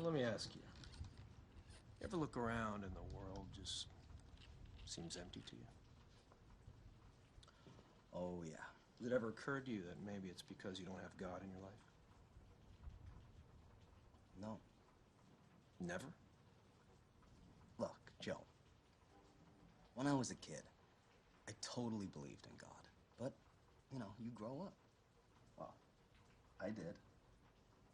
Well, let me ask you. You ever look around and the world just seems empty to you? Oh, yeah. Has it ever occurred to you that maybe it's because you don't have God in your life? No. Never? Look, Joe. When I was a kid, I totally believed in God. But, you know, you grow up. Well, I did.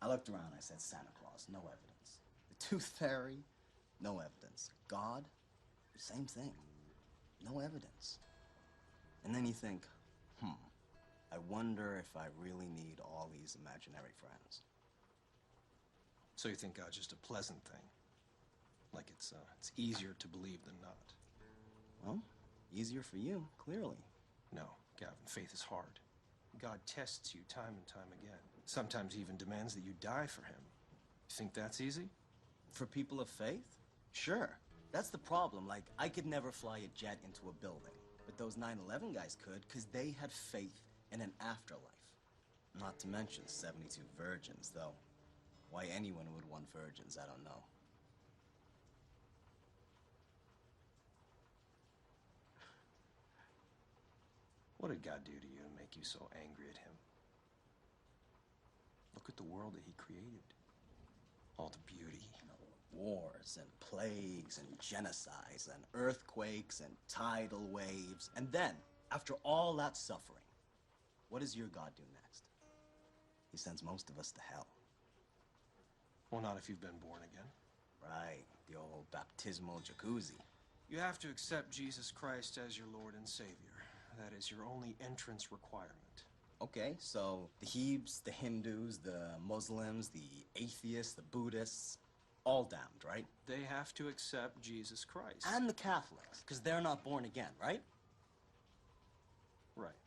I looked around, I said, Santa Claus, no evidence. The Tooth Fairy, no evidence. God, same thing. No evidence. And then you think, I wonder if I really need all these imaginary friends. So you think God's just a pleasant thing? Like it's easier to believe than not? Well, easier for you, clearly. No, Gavin, faith is hard. God tests you time and time again. Sometimes even demands that you die for him. You think that's easy? For people of faith? Sure. That's the problem. Like, I could never fly a jet into a building. But those 9/11 guys could, because they had faith in an afterlife. Not to mention 72 virgins, though. Why anyone would want virgins, I don't know. What did God do to you to make you so angry at him? Look at the world that he created. All the beauty. Wars and plagues and genocides and earthquakes and tidal waves. And then, after all that suffering, what does your God do next? He sends most of us to hell. Well, not if you've been born again. Right, the old baptismal jacuzzi. You have to accept Jesus Christ as your Lord and Savior. That is your only entrance requirement. Okay, so the Hebes, the Hindus, the Muslims, the atheists, the Buddhists, all damned, right? They have to accept Jesus Christ. And the Catholics, because they're not born again, right? Right.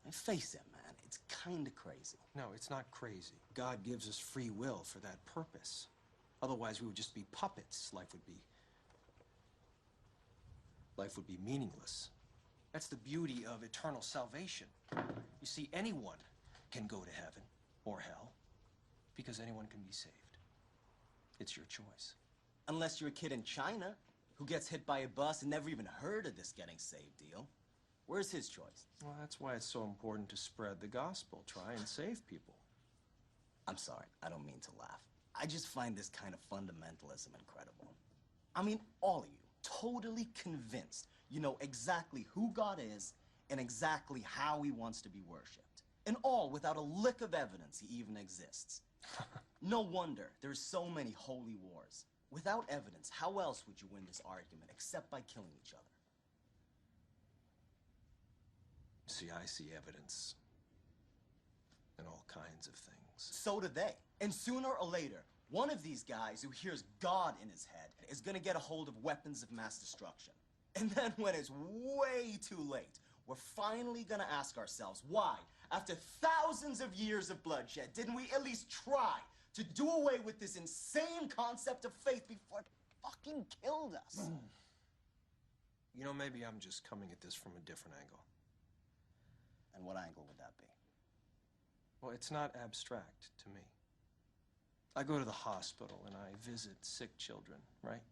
And face it, man, it's kind of crazy. No, it's not crazy. God gives us free will for that purpose. Otherwise, we would just be puppets. Life would be meaningless. That's the beauty of eternal salvation. You see, anyone can go to heaven or hell because anyone can be saved. It's your choice. Unless you're a kid in China who gets hit by a bus and never even heard of this getting saved deal. Where's his choice? Well, that's why it's so important to spread the gospel. Try and save people. I'm sorry, I don't mean to laugh. I just find this kind of fundamentalism incredible. I mean, all of you, totally convinced you know exactly who God is and exactly how he wants to be worshipped. And all without a lick of evidence he even exists. No wonder there's so many holy wars. Without evidence, how else would you win this argument except by killing each other? See, I see evidence in all kinds of things. So do they. And sooner or later, one of these guys who hears God in his head is gonna get a hold of weapons of mass destruction. And then when it's way too late, we're finally gonna ask ourselves why, after thousands of years of bloodshed, didn't we at least try to do away with this insane concept of faith before it fucking killed us? You know, maybe I'm just coming at this from a different angle. And what angle would that be? Well, it's not abstract to me. I go to the hospital and I visit sick children, right?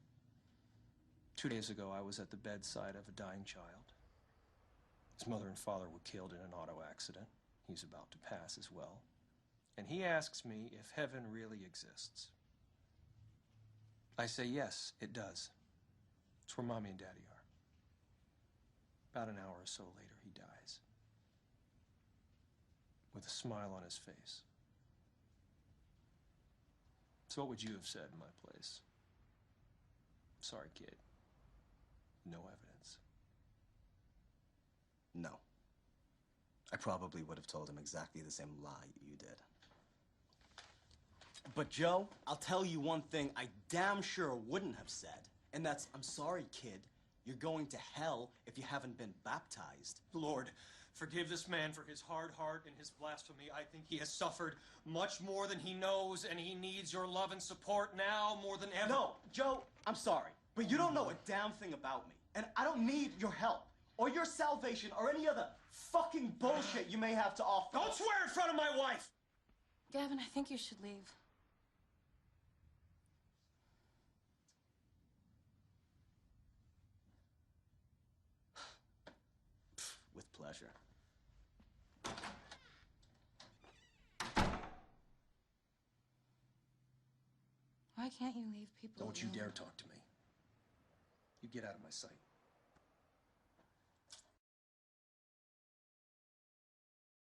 2 days ago, I was at the bedside of a dying child. His mother and father were killed in an auto accident. He's about to pass as well. And he asks me if heaven really exists. I say, yes, it does. It's where Mommy and Daddy are. About an hour or so later, he dies. With a smile on his face. So what would you have said in my place? Sorry, kid. No evidence. No. I probably would have told him exactly the same lie you did. But Joe, I'll tell you one thing I damn sure wouldn't have said, and that's, I'm sorry, kid, you're going to hell if you haven't been baptized. Lord, forgive this man for his hard heart and his blasphemy. I think he has suffered much more than he knows, and he needs your love and support now more than ever. No, Joe, I'm sorry, but you don't know a damn thing about me, and I don't need your help, or your salvation, or any other fucking bullshit you may have to offer. Don't swear in front of my wife! Gavin, I think you should leave. pleasure. Why can't you leave people Don't you alone? dare talk to me. You get out of my sight.